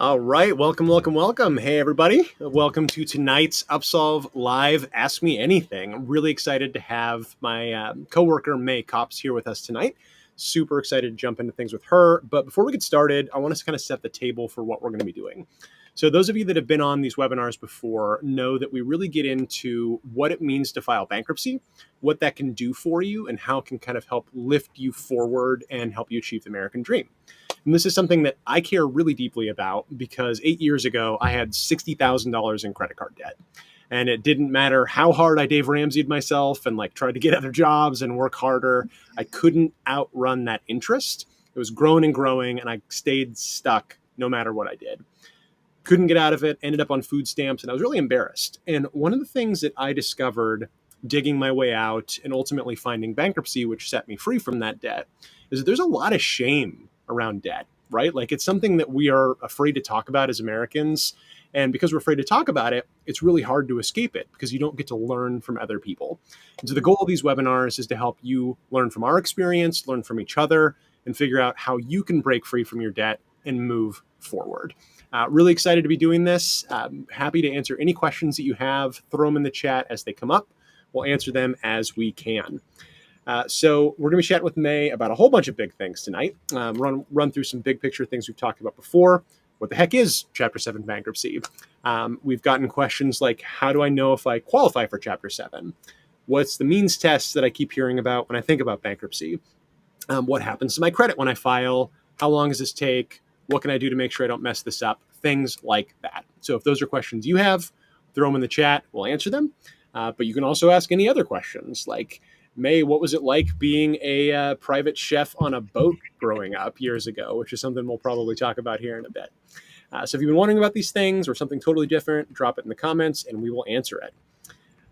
All right, welcome. Hey, everybody. Welcome to tonight's Upsolve Live Ask Me Anything. I'm really excited to have my coworker, Mae Koppes, here with us tonight. Super excited to jump into things with her. But before we get started, I want us to kind of set the table for what we're going to be doing. So those of you that have been on these webinars before know that we really get into what it means to file bankruptcy, what that can do for you, and how it can kind of help lift you forward and help you achieve the American dream. And this is something that I care really deeply about because 8 years ago, I had $60,000 in credit card debt. And it didn't matter how hard I Dave Ramsey'd myself and tried to get other jobs and work harder. I couldn't outrun that interest. It was growing and growing, and I stayed stuck no matter what I did. Couldn't get out of it, ended up on food stamps, and I was really embarrassed. And one of the things that I discovered digging my way out and ultimately finding bankruptcy, which set me free from that debt, is that there's a lot of shame around debt, right? It's something that we are afraid to talk about as Americans. And because we're afraid to talk about it, it's really hard to escape it because you don't get to learn from other people. And so the goal of these webinars is to help you learn from our experience, learn from each other, and figure out how you can break free from your debt and move forward. Really excited to be doing this. Happy to answer any questions that you have. Throw them in the chat as they come up. We'll answer them as we can. So we're going to be chatting with Mae about a whole bunch of big things tonight. Run through some big picture things we've talked about before. What the heck is Chapter 7 bankruptcy? We've gotten questions like, how do I know if I qualify for Chapter 7? What's the means test that I keep hearing about when I think about bankruptcy? What happens to my credit when I file? How long does this take? What can I do to make sure I don't mess this up? Things like that. So if those are questions you have, throw them in the chat. We'll answer them. But you can also ask any other questions like, Mae, what was it like being a private chef on a boat growing up years ago, which is something we'll probably talk about here in a bit. So if you've been wondering about these things or something totally different, drop it in the comments and we will answer it.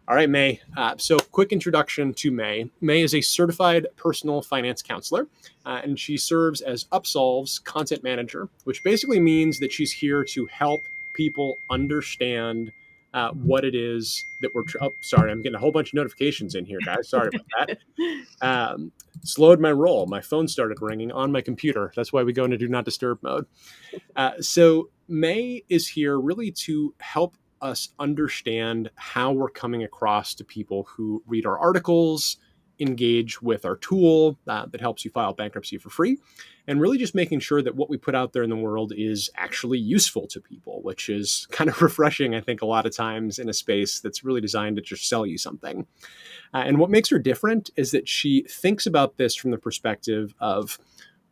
All right, Mae. So quick introduction to Mae. Mae is a certified personal finance counselor, and she serves as Upsolv's content manager, which basically means that she's here to help people understand what it is that we're... sorry, I'm getting a whole bunch of notifications in here, guys. Sorry about that. Slowed my roll. My phone started ringing on my computer. That's why we go into do not disturb mode. So Mae is here really to help us understand how we're coming across to people who read our articles, engage with our tool that helps you file bankruptcy for free, and really just making sure that what we put out there in the world is actually useful to people, which is kind of refreshing, I think, a lot of times in a space that's really designed to just sell you something. And what makes her different is that she thinks about this from the perspective of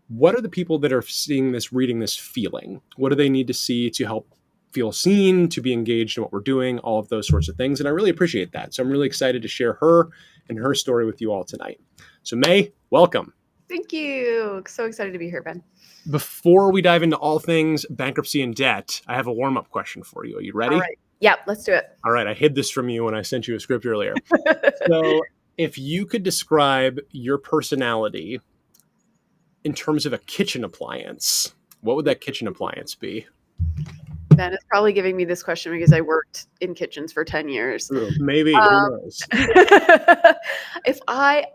what are the people that are seeing this, reading this, feeling? What do they need to see to help feel seen, to be engaged in what we're doing, all of those sorts of things. And I really appreciate that. So I'm really excited to share her and her story with you all tonight. So Mae, welcome. Thank you. So excited to be here, Ben. Before we dive into all things bankruptcy and debt, I have a warm-up question for you. Are you ready? All right. Yeah, let's do it. All right. I hid this from you when I sent you a script earlier. So if you could describe your personality in terms of a kitchen appliance, what would that kitchen appliance be? Ben is probably giving me this question because I worked in kitchens for 10 years. Ooh, maybe. Who knows? If I,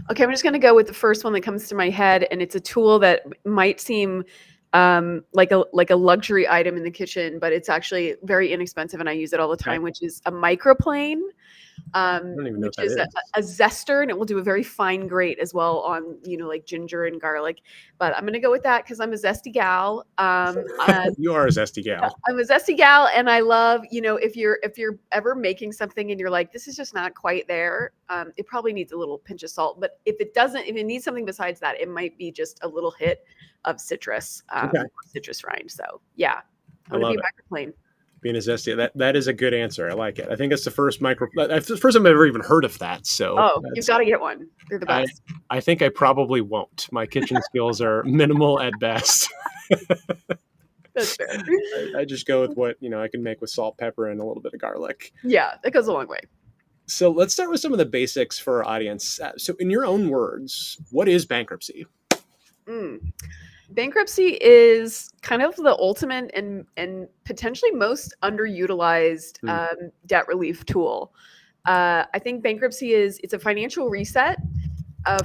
okay, I'm just going to go with the first one that comes to my head, and it's a tool that might seem like a luxury item in the kitchen, but it's actually very inexpensive, and I use it all the time, which is a microplane. Which is a zester, and it will do a very fine grate as well on, like ginger and garlic. But I'm going to go with that because I'm a zesty gal. You are a zesty gal. I'm a zesty gal, and I love, if you're ever making something and you're like, this is just not quite there, it probably needs a little pinch of salt. But if it needs something besides that, it might be just a little hit of citrus, citrus rind. So yeah, I'm going to be a microplane. Being a zesty, that is a good answer. I like it. I think it's the first time I've ever even heard of that. So you've got to get one. They're the best. I think I probably won't. My kitchen skills are minimal at best. That's fair. I just go with what I can make with salt, pepper, and a little bit of garlic. Yeah, that goes a long way. So let's start with some of the basics for our audience. So in your own words, what is bankruptcy? Bankruptcy is kind of the ultimate and potentially most underutilized debt relief tool. I think bankruptcy it's a financial reset.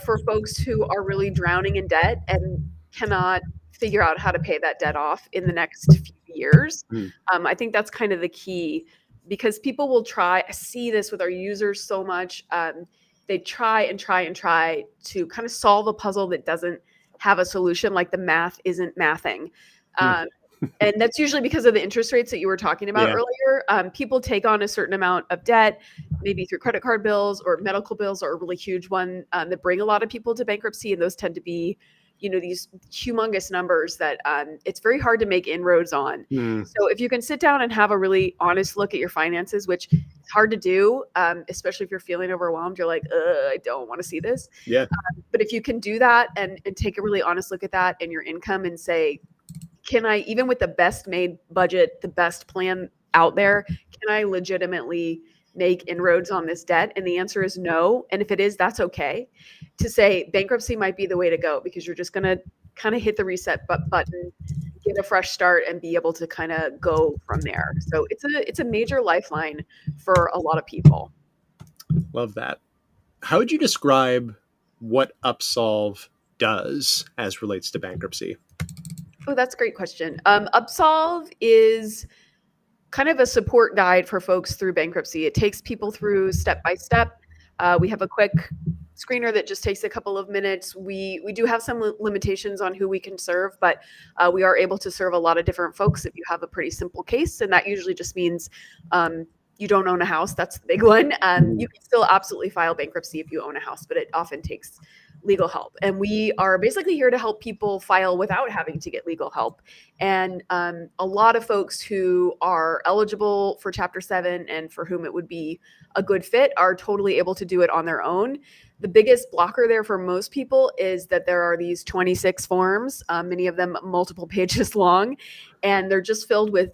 for folks who are really drowning in debt and cannot figure out how to pay that debt off in the next few years. Mm. I think that's kind of the key, because people will try. I see this with our users so much. They try and try and try to kind of solve a puzzle that doesn't have a solution, like the math isn't mathing. Mm. And that's usually because of the interest rates that you were talking about Yeah. earlier. People take on a certain amount of debt, maybe through credit card bills, or medical bills are a really huge one that bring a lot of people to bankruptcy. And those tend to be, these humongous numbers that it's very hard to make inroads on. Mm. So if you can sit down and have a really honest look at your finances, which is hard to do, especially if you're feeling overwhelmed, you're like, I don't want to see this. Yeah. But if you can do that and take a really honest look at that and your income and say, can I, even with the best made budget, the best plan out there, can I legitimately make inroads on this debt? And the answer is no. And if it is, that's okay. To say bankruptcy might be the way to go, because you're just going to kind of hit the reset button, get a fresh start, and be able to kind of go from there. So it's a major lifeline for a lot of people. Love that. How would you describe what Upsolve does as relates to bankruptcy? Oh, that's a great question. Upsolve is kind of a support guide for folks through bankruptcy. It takes people through step by step. We have a quick screener that just takes a couple of minutes. We do have some limitations on who we can serve, but we are able to serve a lot of different folks if you have a pretty simple case. And that usually just means you don't own a house. That's the big one. You can still absolutely file bankruptcy if you own a house, but it often takes legal help. And we are basically here to help people file without having to get legal help. And a lot of folks who are eligible for Chapter 7 and for whom it would be a good fit are totally able to do it on their own. The biggest blocker there for most people is that there are these 26 forms, many of them multiple pages long, and they're just filled with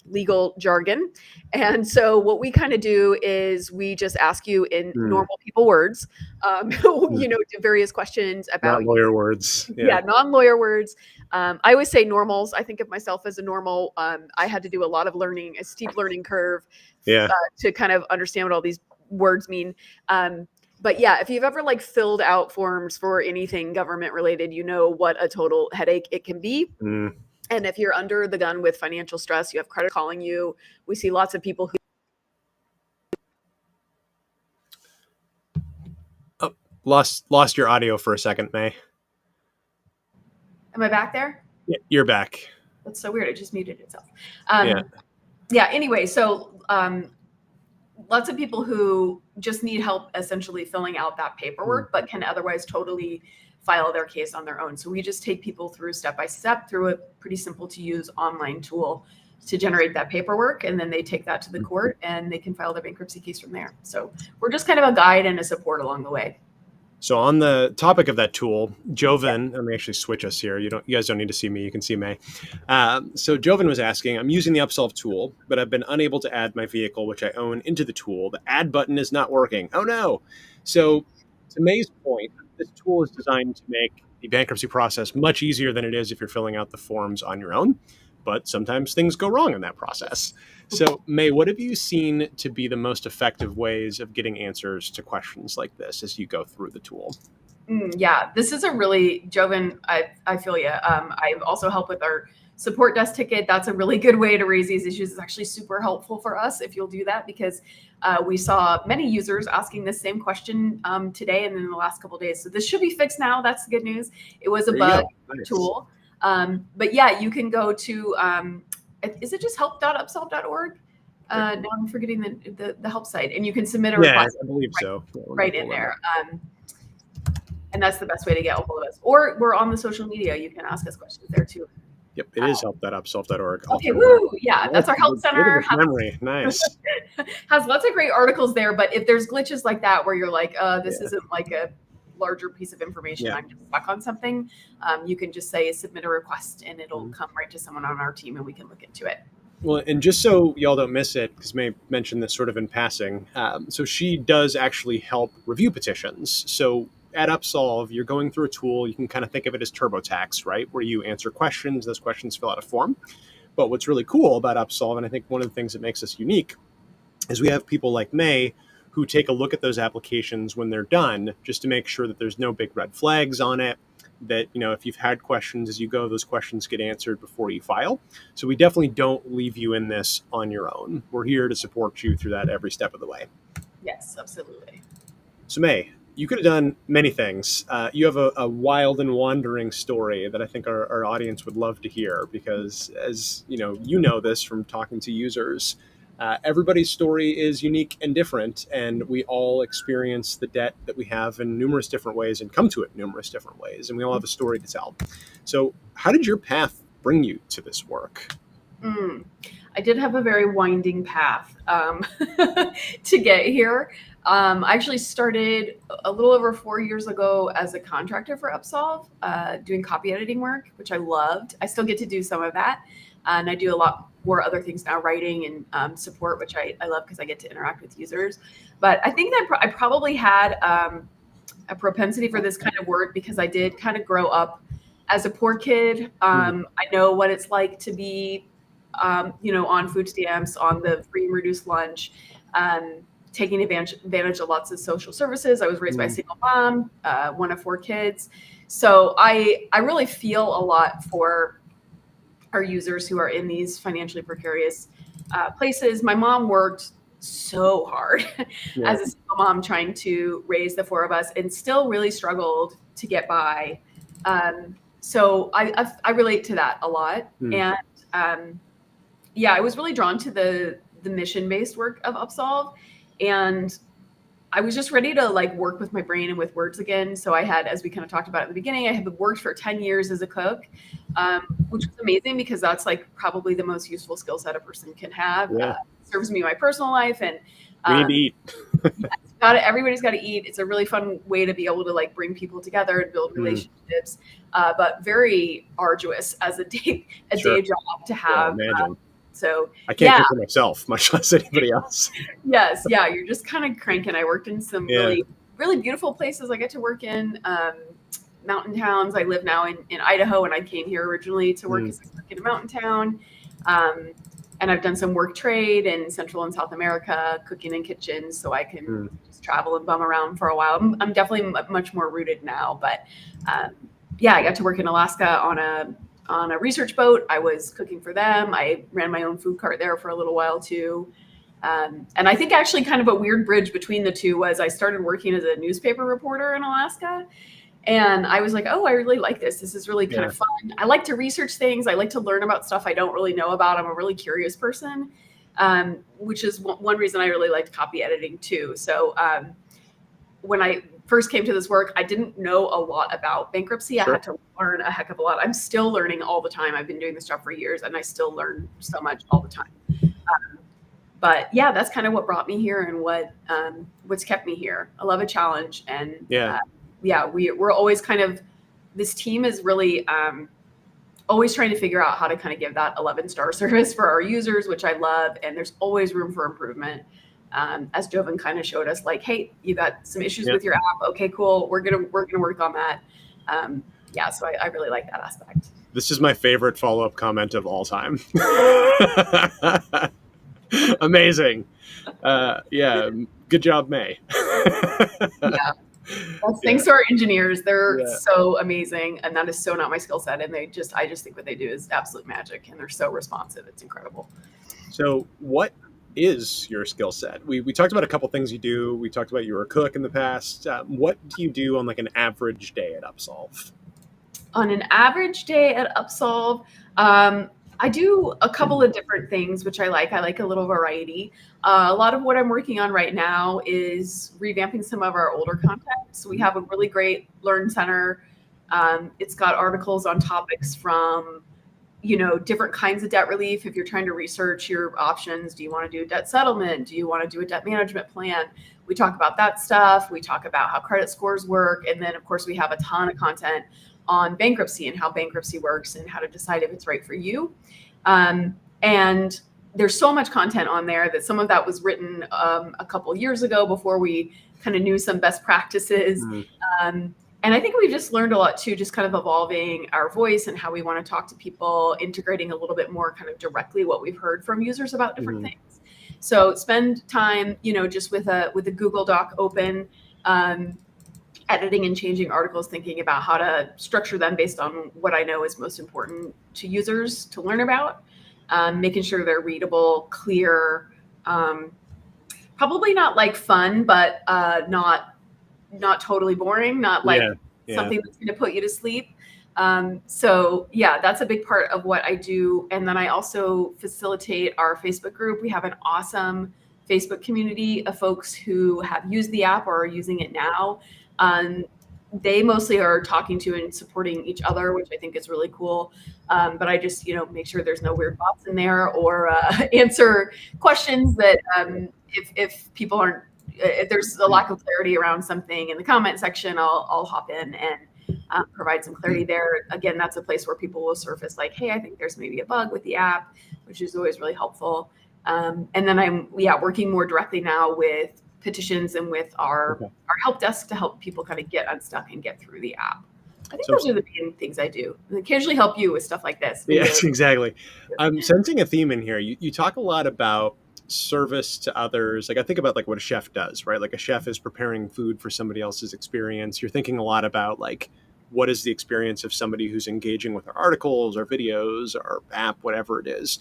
legal jargon. And so what we kind of do is we just ask you in normal people words, various questions about not lawyer words. Yeah, non-lawyer words. I always say normals. I think of myself as a normal. I had to do a lot of learning, a steep learning curve, to kind of understand what all these words mean. But yeah, if you've ever filled out forms for anything government related, you know what a total headache it can be. And if you're under the gun with financial stress, you have credit calling you. We see lots of people who. Oh, lost your audio for a second, Mae. Am I back there? Yeah, you're back. That's so weird. It just muted itself. Anyway, so lots of people who just need help essentially filling out that paperwork, but can otherwise totally file their case on their own. So we just take people through step by step through a pretty simple to use online tool to generate that paperwork. And then they take that to the court and they can file their bankruptcy case from there. So we're just kind of a guide and a support along the way. So on the topic of that tool, Joven, let me actually switch us here. You guys don't need to see me. You can see Mae. So Joven was asking, I'm using the Upsolve tool, but I've been unable to add my vehicle, which I own, into the tool. The add button is not working. Oh no. So to Mae's point, this tool is designed to make the bankruptcy process much easier than it is if you're filling out the forms on your own. But sometimes things go wrong in that process. So, Mae, what have you seen to be the most effective ways of getting answers to questions like this as you go through the tool? Yeah, this is a really, Joven, I feel you. I also help with our support desk ticket. That's a really good way to raise these issues. It's actually super helpful for us if you'll do that, because we saw many users asking the same question today and in the last couple of days. So this should be fixed now. That's the good news. It was a bug tool. But yeah, you can go to, is it just help.upsolv.org? Now I'm forgetting the help site, and you can submit a request. I believe so. Right in there. And that's the best way to get a hold of us. Or we're on the social media. You can ask us questions there too. Yep, it is help.upsolv.org. Okay, woo! Yeah, that's our help center. Memory, nice. Has lots of great articles there, but if there's glitches like that where you're like, this isn't like a larger piece of information, I'm just stuck on something, you can just say submit a request and it'll come right to someone on our team and we can look into it. Well, and just so y'all don't miss it, because Mae mentioned this sort of in passing, so she does actually help review petitions. So at Upsolv, you're going through a tool, you can kind of think of it as TurboTax, right? Where you answer questions, those questions fill out a form. But what's really cool about Upsolv, and I think one of the things that makes us unique, is we have people like Mae who take a look at those applications when they're done, just to make sure that there's no big red flags on it, that, if you've had questions as you go, those questions get answered before you file. So we definitely don't leave you in this on your own. We're here to support you through that every step of the way. Yes, absolutely. So Mae, you could have done many things. You have a wild and wandering story that I think our audience would love to hear, because as you know this from talking to users, everybody's story is unique and different, and we all experience the debt that we have in numerous different ways and come to it in numerous different ways, and we all have a story to tell. So how did your path bring you to this work? I did have a very winding path to get here. I actually started a little over 4 years ago as a contractor for Upsolve, doing copy editing work, which I loved. I still get to do some of that. And I do a lot more other things now, writing and support, which I love because I get to interact with users. But I think that I probably had a propensity for this kind of work because I did kind of grow up as a poor kid. I know what it's like to be, on food stamps, on the free and reduced lunch, taking advantage of lots of social services. I was raised by a single mom, one of 4 kids. So I really feel a lot for our users who are in these financially precarious places. My mom worked so hard as a single mom trying to raise the 4 of us, and still really struggled to get by. So I relate to that a lot. And I was really drawn to the mission-based work of Upsolve, and I was just ready to work with my brain and with words again. So I had, as we kind of talked about at the beginning, I had worked for 10 years as a cook, which was amazing because that's probably the most useful skill set a person can have. Serves me in my personal life, and we need to eat. Everybody's got to eat. It's a really fun way to be able to bring people together and build relationships, but very arduous as a day job to have. So I can't cook for myself, much less anybody else. Yes. Yeah. You're just kind of cranking. I worked in some really, really beautiful places. I get to work in mountain towns. I live now in Idaho, and I came here originally to work as a cook in a mountain town. And I've done some work trade in Central and South America, cooking in kitchens, so I can just travel and bum around for a while. I'm definitely much more rooted now, but I got to work in Alaska on a research boat. I was cooking for them. I ran my own food cart there for a little while too. And I think actually kind of a weird bridge between the two was I started working as a newspaper reporter in Alaska. And I was like, oh, I really like this. This is really kind of fun. I like to research things. I like to learn about stuff I don't really know about. I'm a really curious person, which is one reason I really liked copy editing too. So when I first came to this work, I didn't know a lot about bankruptcy. I had to learn a heck of a lot. I'm still learning all the time. I've been doing this job for years, and I still learn so much all the time. But that's kind of what brought me here and what's kept me here. I love a challenge, and we're always this team is really always trying to figure out how to kind of give that 11-star service for our users, which I love. And there's always room for improvement. As Jovan kind of showed us, hey, you got some issues with your app. Okay, cool. We're gonna work on that. So I really like that aspect. This is my favorite follow-up comment of all time. Amazing. Good job, Mae. Thanks to our engineers. They're so amazing, and that is so not my skill set. And I just think what they do is absolute magic, and they're so responsive. It's incredible. So what is your skill set? We talked about a couple things you do. We talked about you were a cook in the past. What do you do on an average day at Upsolve? On an average day at Upsolve, I do a couple of different things, which I like. I like a little variety. A lot of what I'm working on right now is revamping some of our older content. So we have a really great Learn Center. It's got articles on topics from different kinds of debt relief. If you're trying to research your options, do you want to do debt settlement? Do you want to do a debt management plan? We talk about that stuff. We talk about how credit scores work. And then, of course, we have a ton of content on bankruptcy and how bankruptcy works and how to decide if it's right for you. And there's so much content on there that some of that was written a couple years ago before we kind of knew some best practices. And I think we've just learned a lot too, just kind of evolving our voice and how we want to talk to people, integrating a little bit more kind of directly what we've heard from users about different things. So spend time, just with a Google Doc open, editing and changing articles, thinking about how to structure them based on what I know is most important to users to learn about, making sure they're readable, clear, probably not like fun, but not totally boring, not like something that's going to put you to sleep. So yeah, that's a big part of what I do. And then I also facilitate our Facebook group. We have an awesome Facebook community of folks who have used the app or are using it now. They mostly are talking to and supporting each other, which I think is really cool. But I just, make sure there's no weird bots in there, or answer questions that if people aren't, if there's a lack of clarity around something in the comment section, I'll hop in and provide some clarity there. Again, that's a place where people will surface like, hey, I think there's maybe a bug with the app, which is always really helpful. And then I'm working more directly now with petitions and with our help desk to help people kind of get unstuck and get through the app. I think those are the main things I do. And occasionally help you with stuff like this. Yes, exactly. I'm sensing a theme in here. You talk a lot about service to others. Like I think about like what a chef does, right? Like a chef is preparing food for somebody else's experience. You're thinking a lot about like, what is the experience of somebody who's engaging with our articles or videos or app, whatever it is.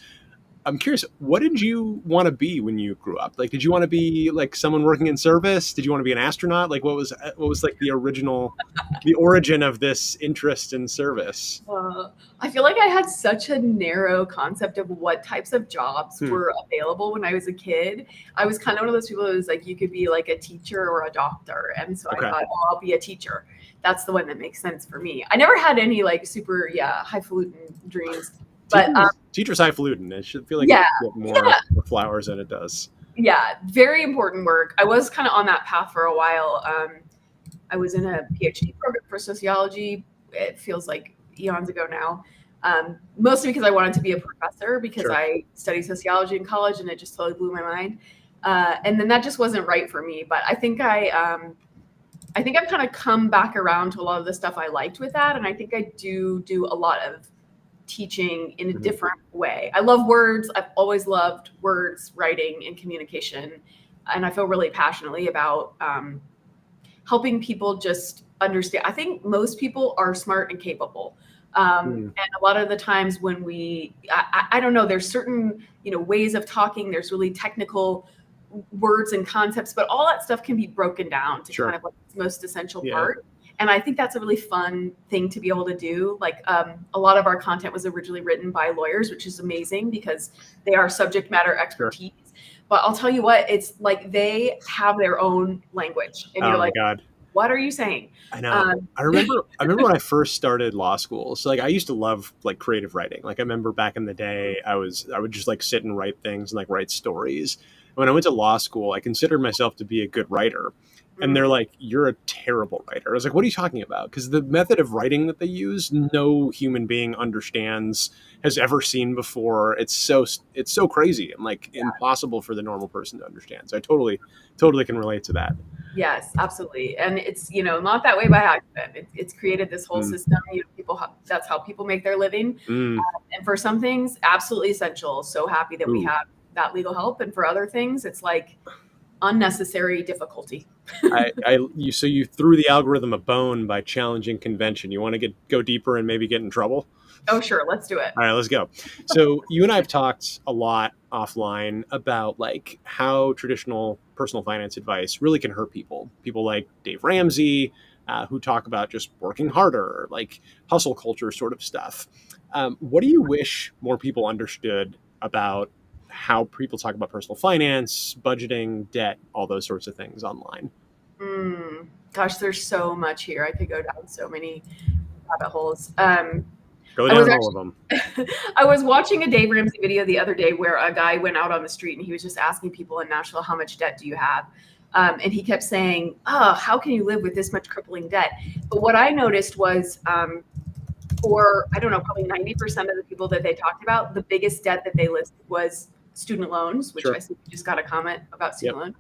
I'm curious, what did you want to be when you grew up? Like, did you want to be like someone working in service? Did you want to be an astronaut? Like, what was like the origin of this interest in service? I feel like I had such a narrow concept of what types of jobs were available when I was a kid. I was kind of one of those people who was like, you could be like a teacher or a doctor. And so I thought, oh, I'll be a teacher. That's the one that makes sense for me. I never had any like super, highfalutin dreams. But teacher's highfalutin. It should feel like it get more flowers than it does. Yeah, very important work. I was kind of on that path for a while. I was in a PhD program for sociology. It feels like eons ago now. Mostly because I wanted to be a professor because I studied sociology in college and it just totally blew my mind. And then that just wasn't right for me. But I think I've kind of come back around to a lot of the stuff I liked with that. And I think I do a lot of teaching in a different way. I love words. I've always loved words, writing, and communication. And I feel really passionately about helping people just understand. I think most people are smart and capable. And a lot of the times when I don't know, there's certain, ways of talking, there's really technical words and concepts, but all that stuff can be broken down to kind of like the most essential part. And I think that's a really fun thing to be able to do. Like a lot of our content was originally written by lawyers, which is amazing because they are subject matter expertise. But I'll tell you what, it's like they have their own language. And you're like, God, what are you saying? I know. I remember when I first started law school. So like I used to love like creative writing. Like I remember back in the day, I would just like sit and write things and like write stories. And when I went to law school, I considered myself to be a good writer. And they're like, you're a terrible writer. I was like, what are you talking about? Because the method of writing that they use, no human being understands, has ever seen before. It's so crazy and like impossible for the normal person to understand. So I totally can relate to that. Yes, absolutely. And it's, not that way by accident. It's created this whole system. That's how people make their living. And for some things, absolutely essential. So happy that we have that legal help. And for other things, it's like unnecessary difficulty. So you threw the algorithm a bone by challenging convention. You want to go deeper and maybe get in trouble? Oh, sure. Let's do it. All right, let's go. So you and I have talked a lot offline about like how traditional personal finance advice really can hurt people. People like Dave Ramsey, who talk about just working harder, like hustle culture sort of stuff. What do you wish more people understood about how people talk about personal finance, budgeting, debt, all those sorts of things online? Gosh, there's so much here. I could go down so many rabbit holes. Go down all of them. I was watching a Dave Ramsey video the other day where a guy went out on the street and he was just asking people in Nashville, how much debt do you have? And he kept saying, how can you live with this much crippling debt? But what I noticed was for, I don't know, probably 90% of the people that they talked about, the biggest debt that they listed was student loans, which I see you just got a comment about student loans.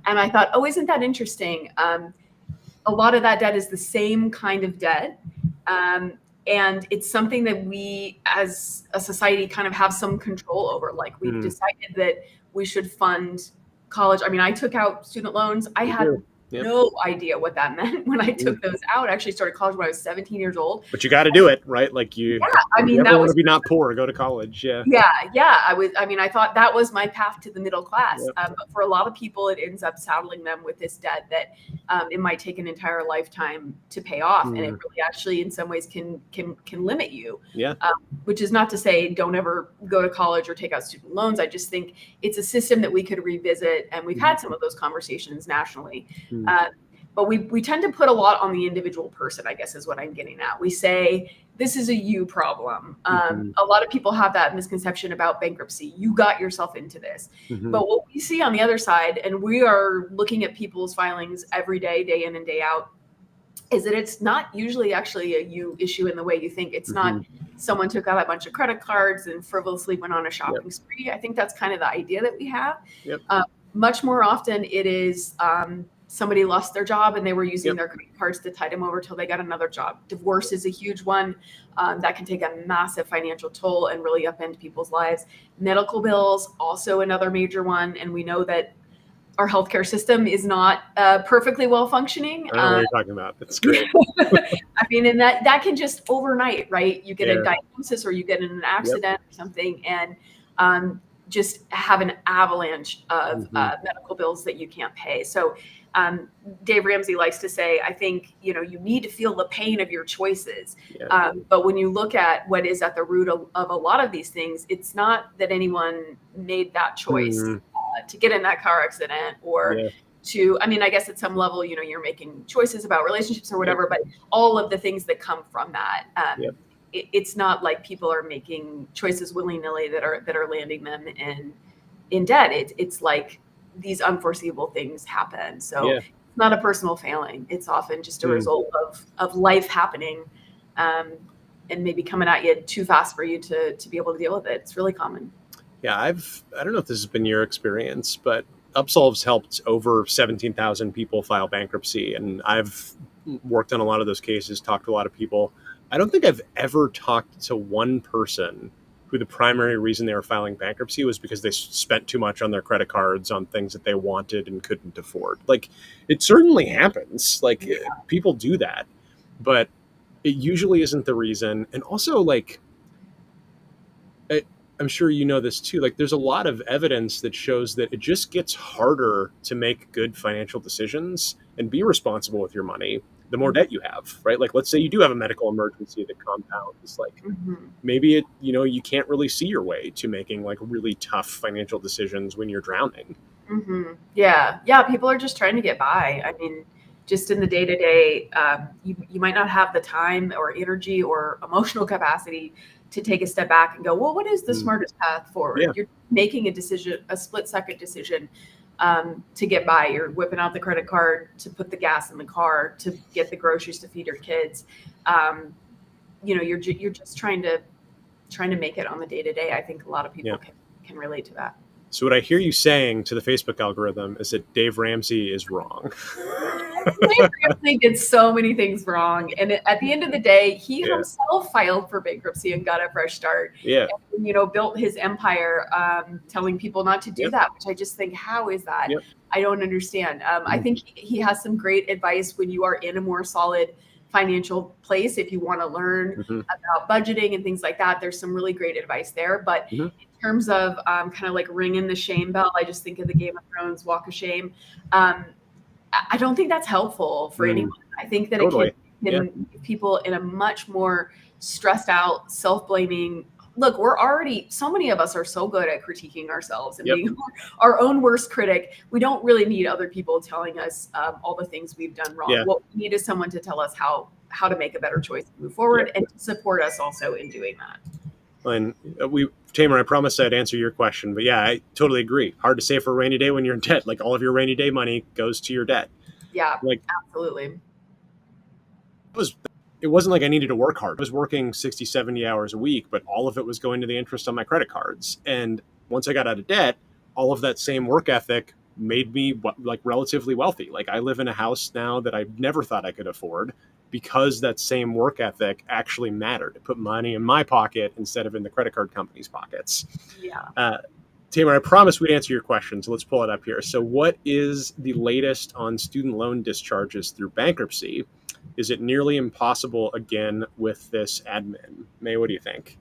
And I thought, oh, isn't that interesting? A lot of that debt is the same kind of debt. And it's something that we as a society kind of have some control over. Like we've decided that we should fund college. I mean, I took out student loans. I had no idea what that meant when I took those out. I actually started college when I was 17 years old. But you got to do it, right? Like you never want to be not poor, go to college. Yeah. I thought that was my path to the middle class. But for a lot of people, it ends up saddling them with this debt that it might take an entire lifetime to pay off. And it really actually in some ways can limit you. Yeah. Which is not to say don't ever go to college or take out student loans. I just think it's a system that we could revisit. And we've had some of those conversations nationally. But we tend to put a lot on the individual person, I guess is what I'm getting at. We say, this is a you problem. A lot of people have that misconception about bankruptcy. You got yourself into this. But what we see on the other side, and we are looking at people's filings every day, day in and day out, is that it's not usually actually a you issue in the way you think. It's not someone took out a bunch of credit cards and frivolously went on a shopping spree. I think that's kind of the idea that we have. Much more often it is somebody lost their job and they were using their credit cards to tide them over till they got another job. Divorce is a huge one that can take a massive financial toll and really upend people's lives. Medical bills, also another major one. And we know that our healthcare system is not perfectly well functioning. I don't know what you're talking about. That's great. I mean, and that can just overnight, right? You get a diagnosis or you get in an accident or something and just have an avalanche of medical bills that you can't pay. So Dave Ramsey likes to say, I think, you need to feel the pain of your choices. But when you look at what is at the root of a lot of these things, it's not that anyone made that choice to get in that car accident or to, I mean, I guess at some level, you're making choices about relationships or whatever, but all of the things that come from that, it's not like people are making choices willy-nilly that are landing them in debt. It's like these unforeseeable things happen. So it's not a personal failing. It's often just a result of life happening and maybe coming at you too fast for you to be able to deal with it. It's really common. Yeah, I don't know if this has been your experience, but Upsolv's helped over 17,000 people file bankruptcy. And I've worked on a lot of those cases, talked to a lot of people. I don't think I've ever talked to one person who the primary reason they were filing bankruptcy was because they spent too much on their credit cards on things that they wanted and couldn't afford. Like, it certainly happens. Like, people do that, but it usually isn't the reason. And also, like, I'm sure you know this too, like, there's a lot of evidence that shows that it just gets harder to make good financial decisions and be responsible with your money the more debt you have, right? Like, let's say you do have a medical emergency that compounds, like maybe you can't really see your way to making like really tough financial decisions when you're drowning. Yeah. People are just trying to get by. I mean, just in the day-to-day, you might not have the time or energy or emotional capacity to take a step back and go, well, what is the smartest path forward? You're making a decision, a split-second decision to get by. You're whipping out the credit card to put the gas in the car, to get the groceries to feed your kids. You're just trying to make it on the day-to-day. I think a lot of people can relate to that. So what I hear you saying to the Facebook algorithm is that Dave Ramsey is wrong. Dave Ramsey did so many things wrong. And at the end of the day, he himself filed for bankruptcy and got a fresh start. And, built his empire telling people not to do that, which I just think, how is that? I don't understand. I think he has some great advice when you are in a more solid financial place. If you want to learn about budgeting and things like that, there's some really great advice there. But in terms of kind of like ringing the shame bell, I just think of the Game of Thrones Walk of Shame. I don't think that's helpful for anyone. I think that it can keep people in a much more stressed out, self-blaming. Look, so many of us are so good at critiquing ourselves and being our own worst critic. We don't really need other people telling us all the things we've done wrong. What we need is someone to tell us how to make a better choice and move forward and to support us also in doing that. And Tamer, I promised I'd answer your question, but yeah, I totally agree. Hard to save for a rainy day when you're in debt. Like, all of your rainy day money goes to your debt. Yeah, like, absolutely. It wasn't like I needed to work hard. I was working 60, 70 hours a week, but all of it was going to the interest on my credit cards. And once I got out of debt, all of that same work ethic made me like relatively wealthy. Like, I live in a house now that I never thought I could afford because that same work ethic actually mattered. It put money in my pocket instead of in the credit card company's pockets. Tamer, I promised we'd answer your question, so let's pull it up here. So what is the latest on student loan discharges through bankruptcy? Is it nearly impossible again with this admin? Mae, what do you think?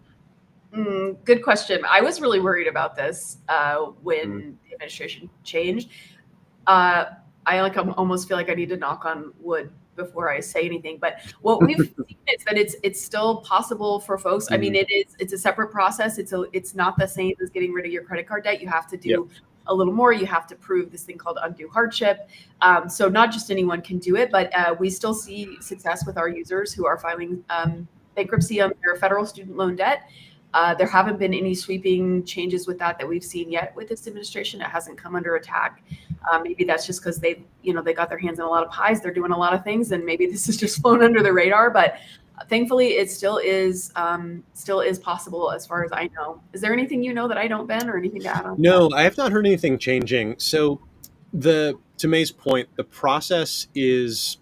Good question. I was really worried about this when the administration changed. I almost feel like I need to knock on wood before I say anything. But what we've seen is that it's still possible for folks. I mean, it's a separate process. It's not the same as getting rid of your credit card debt. You have to do a little more. You have to prove this thing called undue hardship. So not just anyone can do it, but we still see success with our users who are filing bankruptcy on their federal student loan debt. There haven't been any sweeping changes with that we've seen yet with this administration. It hasn't come under attack. Maybe that's just because they got their hands in a lot of pies. They're doing a lot of things, and maybe this has just flown under the radar. But thankfully, it still is possible as far as I know. Is there anything that I don't, Ben, or anything to add on? No, I have not heard anything changing. So to Mae's point, the process is.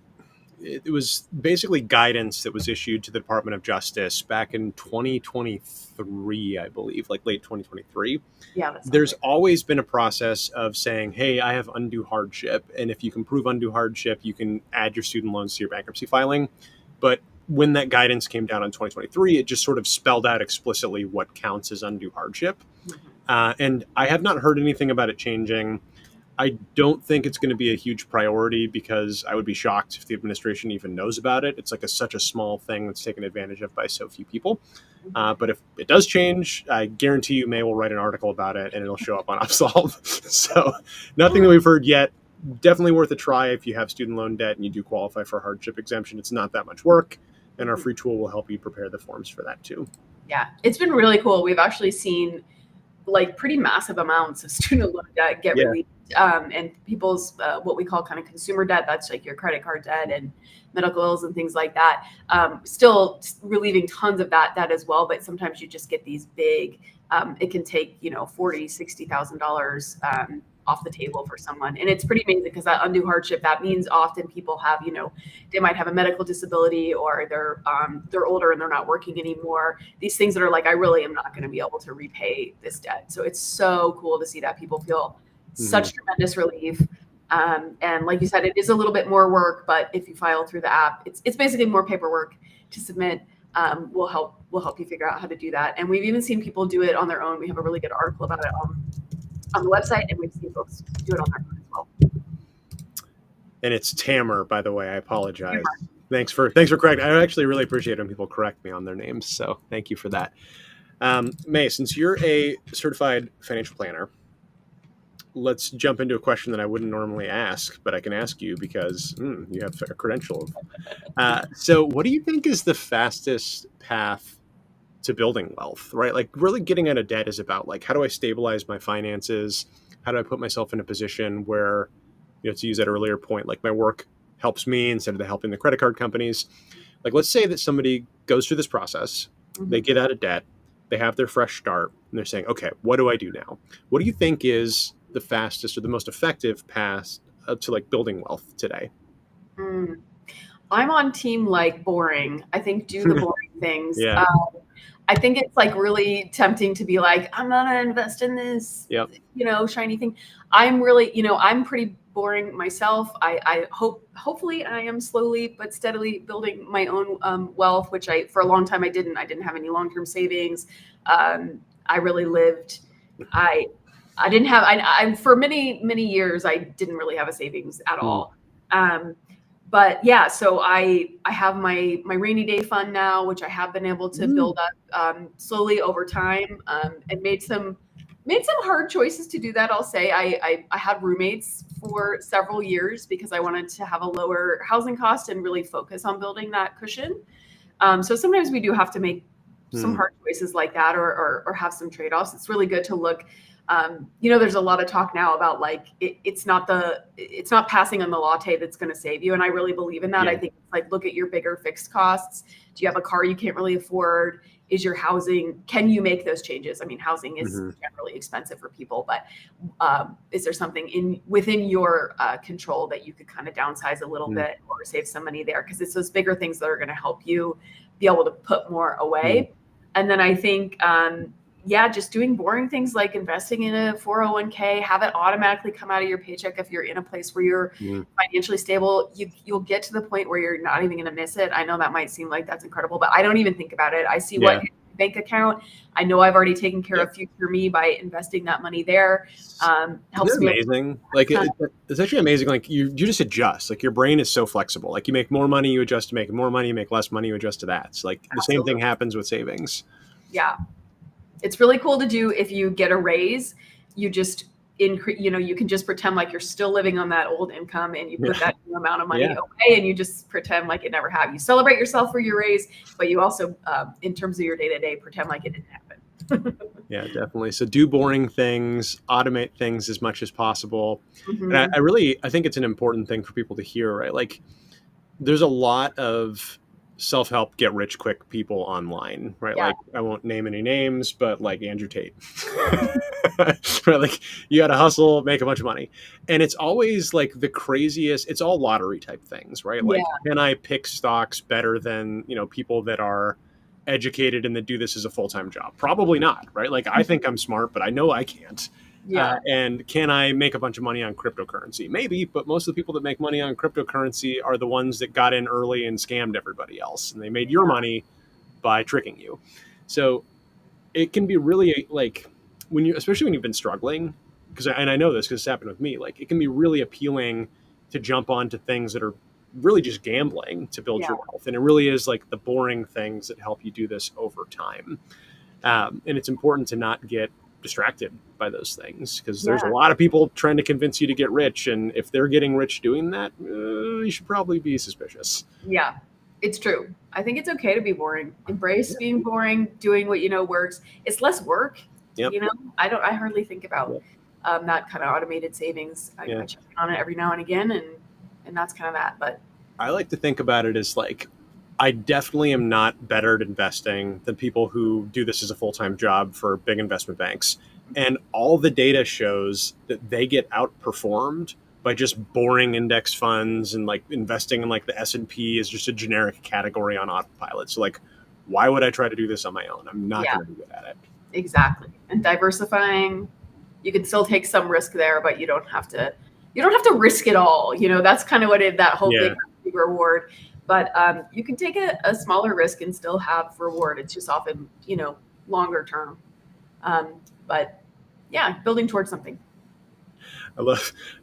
It was basically guidance that was issued to the Department of Justice back in 2023, I believe, like late 2023. Yeah, there's always been a process of saying, hey, I have undue hardship. And if you can prove undue hardship, you can add your student loans to your bankruptcy filing. But when that guidance came down in 2023, it just sort of spelled out explicitly what counts as undue hardship. And I have not heard anything about it changing. I don't think it's going to be a huge priority because I would be shocked if the administration even knows about it. It's like such a small thing that's taken advantage of by so few people. But if it does change, I guarantee you Mae will write an article about it and it'll show up on Upsolve. So nothing that we've heard yet. Definitely worth a try if you have student loan debt and you do qualify for a hardship exemption. It's not that much work, and our free tool will help you prepare the forms for that too. Yeah, it's been really cool. We've actually seen like pretty massive amounts of student loan debt get released. And people's what we call kind of consumer debt, that's like your credit card debt and medical bills and things like that, still relieving tons of that as well. But sometimes you just get these big, it can take, $40,000, $60,000 off the table for someone. And it's pretty amazing because that undue hardship, that means often people have, they might have a medical disability or they're older and they're not working anymore. These things that are like, I really am not going to be able to repay this debt. So it's so cool to see that people feel such tremendous relief. And like you said, it is a little bit more work, but if you file through the app, it's basically more paperwork to submit. We'll help you figure out how to do that. And we've even seen people do it on their own. We have a really good article about it on the website, and we've seen folks do it on their own as well. And it's Tamer, by the way. I apologize. Tamer. Thanks for correcting. I actually really appreciate when people correct me on their names. So thank you for that. Mae, since you're a certified financial planner, let's jump into a question that I wouldn't normally ask, but I can ask you because you have a credential. So what do you think is the fastest path to building wealth, right? Like really getting out of debt is about like, how do I stabilize my finances? How do I put myself in a position where, to use that earlier point, like my work helps me instead of helping the credit card companies. Like, let's say that somebody goes through this process, they get out of debt, they have their fresh start, and they're saying, okay, what do I do now? What do you think is the fastest or the most effective path to like building wealth today? I'm on team like boring. I think do the boring things. Yeah. I think it's like really tempting to be like, I'm gonna invest in this, shiny thing. I'm really, I'm pretty boring myself. I hopefully I am slowly but steadily building my own wealth, which for a long time I didn't have any long-term savings. I really lived, I didn't have, I for many years, I didn't really have a savings at all. But yeah, so I have my rainy day fund now, which I have been able to build up slowly over time, and made some hard choices to do that. I'll say I had roommates for several years because I wanted to have a lower housing cost and really focus on building that cushion. So sometimes we do have to make some hard choices like that, or have some trade-offs. It's really good to look. There's a lot of talk now about like it's not passing on the latte that's going to save you, and I really believe in that. I think it's like, look at your bigger fixed costs. Do you have a car you can't really afford? Is your housing? Can you make those changes? I mean, housing is generally expensive for people, but is there something within your control that you could kind of downsize a little bit or save some money there? Because it's those bigger things that are going to help you be able to put more away. And then I think yeah, just doing boring things like investing in a 401k, have it automatically come out of your paycheck if you're in a place where you're financially stable. You'll get to the point where you're not even going to miss it. I know that might seem like that's incredible, but I don't even think about it. I see what hits my bank account. I know I've already taken care of future me by investing that money there. Helps me. Amazing. Like it's actually amazing. Like you just adjust. Like your brain is so flexible. Like you make more money, you adjust to make more money. You make less money, you adjust to that. It's like the same thing happens with savings. Yeah. It's really cool to do if you get a raise. You just increase, you can just pretend like you're still living on that old income and you put that new amount of money away and you just pretend like it never happened. You celebrate yourself for your raise, but you also, in terms of your day-to-day, pretend like it didn't happen. Yeah, definitely. So do boring things, automate things as much as possible. And I think it's an important thing for people to hear, right? Like there's a lot of self-help get rich quick people online, right? Like I won't name any names, but like Andrew Tate. Right? Like you got to hustle, make a bunch of money. And it's always like the craziest, it's all lottery type things, right? Like can I pick stocks better than, people that are educated and that do this as a full-time job? Probably not, right? Like I think I'm smart, but I know I can't. And can I make a bunch of money on cryptocurrency? Maybe, but most of the people that make money on cryptocurrency are the ones that got in early and scammed everybody else. And they made your money by tricking you. So it can be really like especially when you've been struggling, and I know this because it's happened with me, like it can be really appealing to jump onto things that are really just gambling to build your wealth. And it really is like the boring things that help you do this over time. And it's important to not get distracted by those things because there's a lot of people trying to convince you to get rich, and if they're getting rich doing that, you should probably be suspicious. Yeah, it's true. I think it's okay to be boring. Embrace being boring, doing what works. It's less work. I hardly think about that kind of automated savings. I check on it every now and again, and that's kind of that. But I like to think about it as like, I definitely am not better at investing than people who do this as a full-time job for big investment banks. And all the data shows that they get outperformed by just boring index funds and like investing in like the S&P is just a generic category on autopilot. So like, why would I try to do this on my own? I'm not going to be good at it. Exactly. And diversifying, you can still take some risk there, but you don't have to risk it all. That's kind of what that whole big reward. But you can take a smaller risk and still have reward. It's just often, longer term. But yeah, building towards something.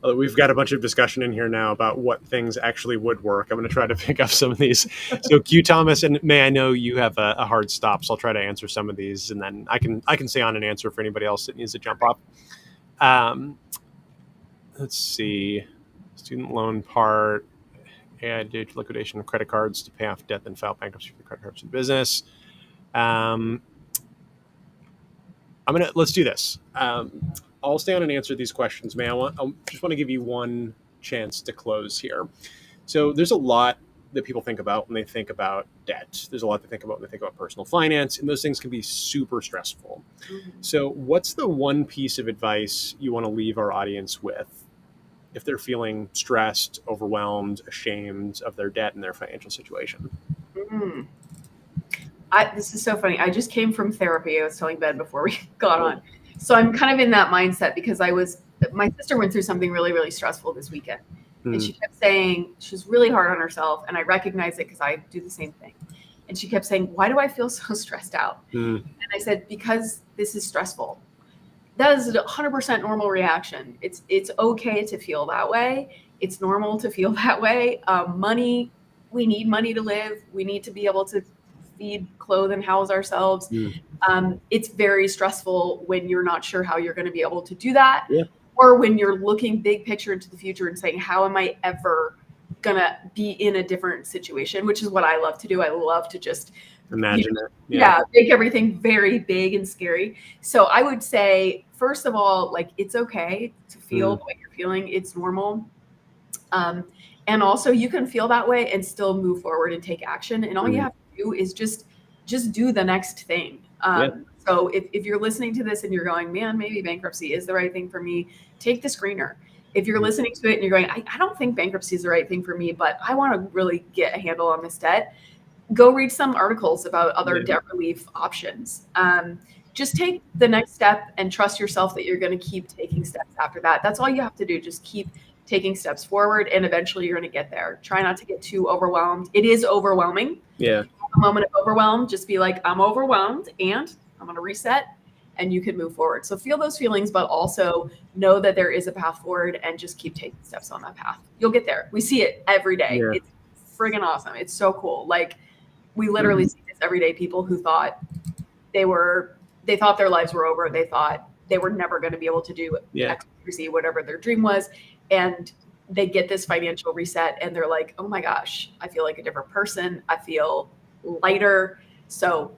We've got a bunch of discussion in here now about what things actually would work. I'm going to try to pick up some of these. So Q Thomas and May, I know you have a hard stop, so I'll try to answer some of these, and then I can stay on and answer for anybody else that needs to jump up. Let's see, student loan part. Add liquidation of credit cards to pay off debt, then file bankruptcy for the credit cards of the business. Let's do this. I'll stay on and answer these questions, May. I just want to give you one chance to close here. So there's a lot that people think about when they think about debt. There's a lot to think about when they think about personal finance, and those things can be super stressful. So what's the one piece of advice you want to leave our audience with if they're feeling stressed, overwhelmed, ashamed of their debt and their financial situation? This is so funny. I just came from therapy. I was telling Ben before we got on. So I'm kind of in that mindset because my sister went through something really, really stressful this weekend. And she kept saying she's really hard on herself. And I recognize it because I do the same thing. And she kept saying, why do I feel so stressed out? And I said, because this is stressful. That is a 100% normal reaction. It's okay to feel that way. It's normal to feel that way. Money, we need money to live. We need to be able to feed, clothe, and house ourselves. It's very stressful when you're not sure how you're going to be able to do that. Or when you're looking big picture into the future and saying, how am I ever going to be in a different situation, which is what I love to do. I love to just imagine it. Make everything very big and scary. So I would say, first of all, like, it's okay to feel what you're feeling. It's normal. And also you can feel that way and still move forward and take action. And all you have to do is just do the next thing. So if you're listening to this and you're going, man, maybe bankruptcy is the right thing for me, take the screener. If you're listening to it and you're going, I don't think bankruptcy is the right thing for me, but I want to really get a handle on this debt, go read some articles about other debt relief options. just take the next step and trust yourself that you're going to keep taking steps after that. That's all you have to do. Just keep taking steps forward, and eventually you're going to get there. Try not to get too overwhelmed. It is overwhelming. Yeah. A moment of overwhelm, just be like, I'm overwhelmed and I'm going to reset, and you can move forward. So feel those feelings, but also know that there is a path forward, and just keep taking steps on that path. You'll get there. We see it every day. Yeah. It's friggin' awesome. It's so cool. Like, we literally see this every day. People who thought they thought their lives were over. They thought they were never going to be able to do X, Y, Z, whatever their dream was. And they get this financial reset and they're like, oh my gosh, I feel like a different person. I feel lighter. So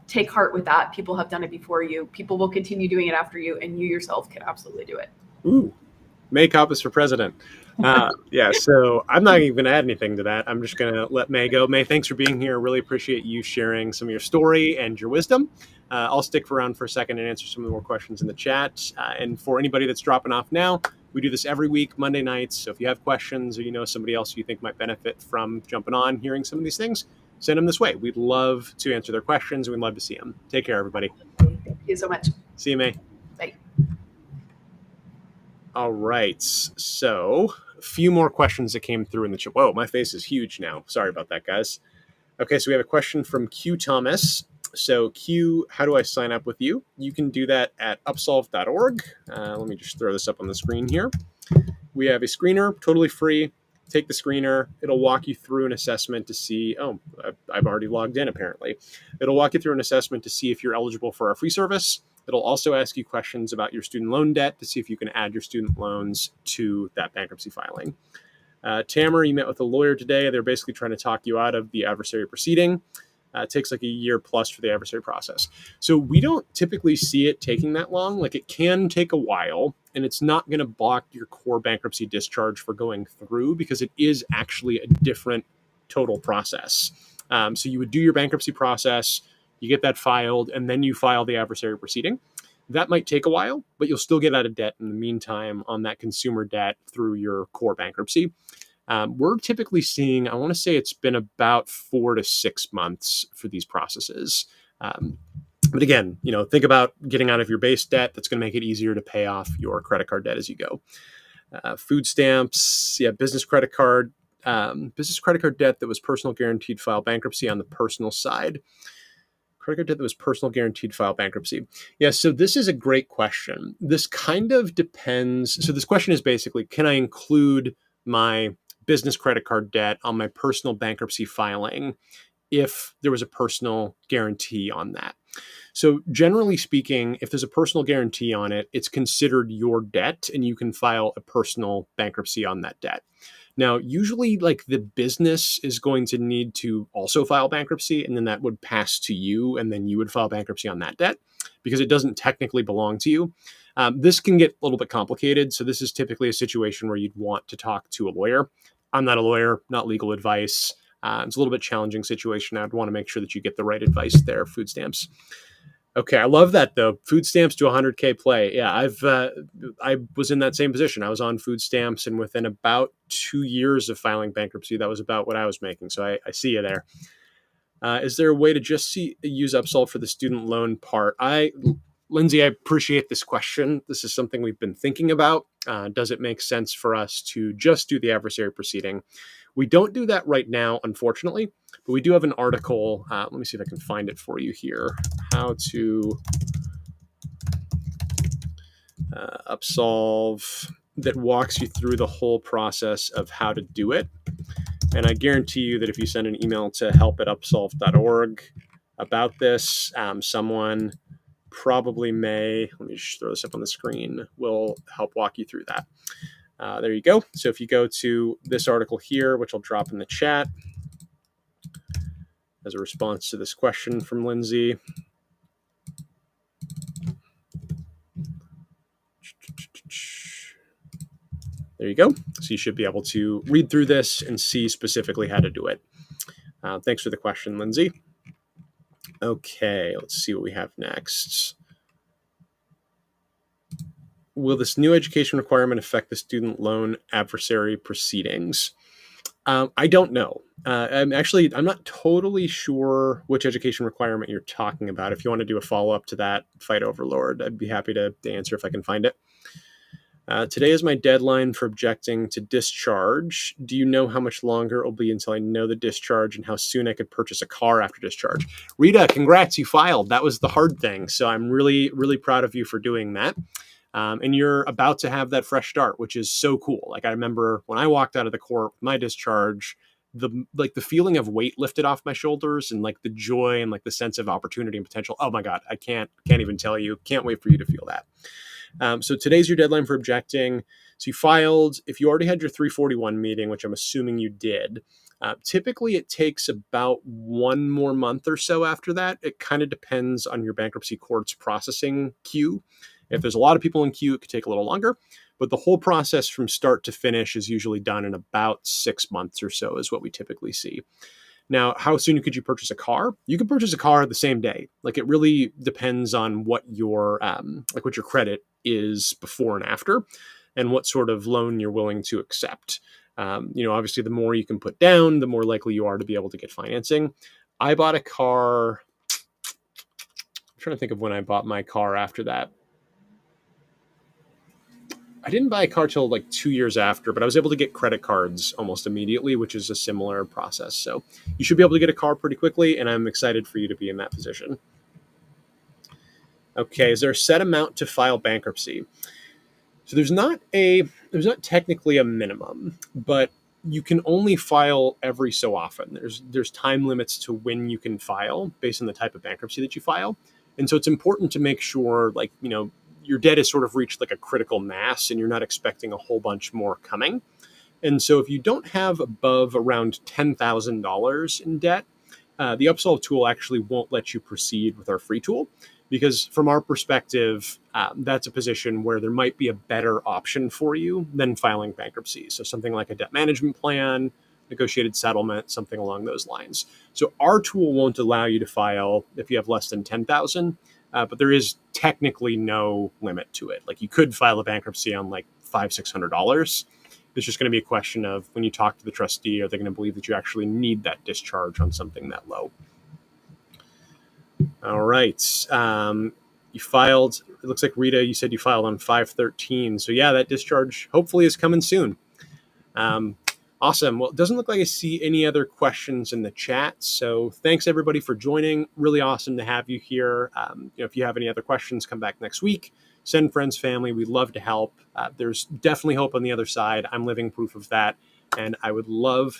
take heart with that. People have done it before you. People will continue doing it after you, and you yourself can absolutely do it. Ooh, Mae Koppes for president. Yeah, so I'm not even going to add anything to that. I'm just going to let Mae go. Mae, thanks for being here. Really appreciate you sharing some of your story and your wisdom. I'll stick around for a second and answer some of the more questions in the chat. And for anybody that's dropping off now, we do this every week, Monday nights. So if you have questions or you know somebody else you think might benefit from jumping on, hearing some of these things, send them this way. We'd love to answer their questions. We'd love to see them. Take care, everybody. Thank you so much. See you, Mae. Bye. All right. So a few more questions that came through in the chat. Whoa, my face is huge now. Sorry about that, guys. Okay, so we have a question from Q Thomas. So Q, how do I sign up with you? You can do that at upsolve.org. Let me just throw this up on the screen here. We have a screener, totally free. Take the screener. It'll walk you through an assessment to see, I've already logged in apparently. It'll walk you through an assessment to see if you're eligible for our free service. It'll also ask you questions about your student loan debt to see if you can add your student loans to that bankruptcy filing. Tamara, you met with a lawyer today. They're basically trying to talk you out of the adversary proceeding. It takes like a year plus for the adversary process. So we don't typically see it taking that long. Like, it can take a while, and it's not going to block your core bankruptcy discharge for going through, because it is actually a different total process. So you would do your bankruptcy process, you get that filed, and then you file the adversary proceeding. That might take a while, but you'll still get out of debt in the meantime on that consumer debt through your core bankruptcy. We're typically seeing, I want to say it's been about 4 to 6 months for these processes. But again, think about getting out of your base debt. That's going to make it easier to pay off your credit card debt as you go. Food stamps, business credit card debt that was personal guaranteed file bankruptcy on the personal side. Credit card debt that was personal guaranteed file bankruptcy. Yeah, so this is a great question. This kind of depends. So this question is basically, can I include my business credit card debt on my personal bankruptcy filing if there was a personal guarantee on that? So generally speaking, if there's a personal guarantee on it, it's considered your debt and you can file a personal bankruptcy on that debt. Now, usually the business is going to need to also file bankruptcy, and then that would pass to you, and then you would file bankruptcy on that debt because it doesn't technically belong to you. This can get a little bit complicated. So this is typically a situation where you'd want to talk to a lawyer. I'm not a lawyer, not legal advice. It's a little bit challenging situation. I'd want to make sure that you get the right advice there. Food stamps. Okay, I love that though. Food stamps to 100K play. Yeah, I was in that same position. I was on food stamps, and within about 2 years of filing bankruptcy, that was about what I was making. So I see you there. Is there a way to just use Upsolve for the student loan part? Lindsay, I appreciate this question. This is something we've been thinking about. Does it make sense for us to just do the adversary proceeding? We don't do that right now, unfortunately, but we do have an article. Let me see if I can find it for you here. How to Upsolve, that walks you through the whole process of how to do it. And I guarantee you that if you send an email to help@upsolve.org about this, someone, probably Mae, let me just throw this up on the screen, will help walk you through that. There you go. So if you go to this article here, which I'll drop in the chat as a response to this question from Lindsay. There you go. So you should be able to read through this and see specifically how to do it. Thanks for the question, Lindsay. Okay, let's see what we have next. Will this new education requirement affect the student loan adversary proceedings? I don't know. I'm not totally sure which education requirement you're talking about. If you want to do a follow-up to that, Fight Overlord, I'd be happy to answer if I can find it. Today is my deadline for objecting to discharge. Do you know how much longer it will be until I know the discharge and how soon I could purchase a car after discharge? Rita, congrats, you filed. That was the hard thing. So I'm really, really proud of you for doing that. And you're about to have that fresh start, which is so cool. Like I remember when I walked out of the court with my discharge, the feeling of weight lifted off my shoulders and like the joy and like the sense of opportunity and potential. Oh my God, I can't even tell you. Can't wait for you to feel that. So today's your deadline for objecting. So you filed. If you already had your 341 meeting, which I'm assuming you did, typically it takes about one more month or so after that. It kind of depends on your bankruptcy court's processing queue. If there's a lot of people in queue, it could take a little longer. But the whole process from start to finish is usually done in about 6 months or so is what we typically see. Now, how soon could you purchase a car? You can purchase a car the same day. Like it really depends on what your what your credit is before and after, and what sort of loan you're willing to accept. Obviously, the more you can put down, the more likely you are to be able to get financing. I bought a car. I'm trying to think of when I bought my car after that. I didn't buy a car till like 2 years after, but I was able to get credit cards almost immediately, which is a similar process. So you should be able to get a car pretty quickly, and I'm excited for you to be in that position. Okay, is there a set amount to file bankruptcy? So there's not technically a minimum, but you can only file every so often. There's time limits to when you can file based on the type of bankruptcy that you file. And so it's important to make sure your debt has sort of reached like a critical mass and you're not expecting a whole bunch more coming. And so if you don't have above around $10,000 in debt, the Upsolve tool actually won't let you proceed with our free tool, because from our perspective, that's a position where there might be a better option for you than filing bankruptcy. So something like a debt management plan, negotiated settlement, something along those lines. So our tool won't allow you to file if you have less than 10,000, but there is technically no limit to it. Like you could file a bankruptcy on like $500-$600. It's just going to be a question of when you talk to the trustee, are they going to believe that you actually need that discharge on something that low? All right. You filed, it looks like Rita, you said you filed on 5/13. So yeah, that discharge hopefully is coming soon. Awesome. Well, it doesn't look like I see any other questions in the chat. So thanks everybody for joining. Really awesome to have you here. If you have any other questions, come back next week. Send friends, family. We'd love to help. There's definitely hope on the other side. I'm living proof of that. And I would love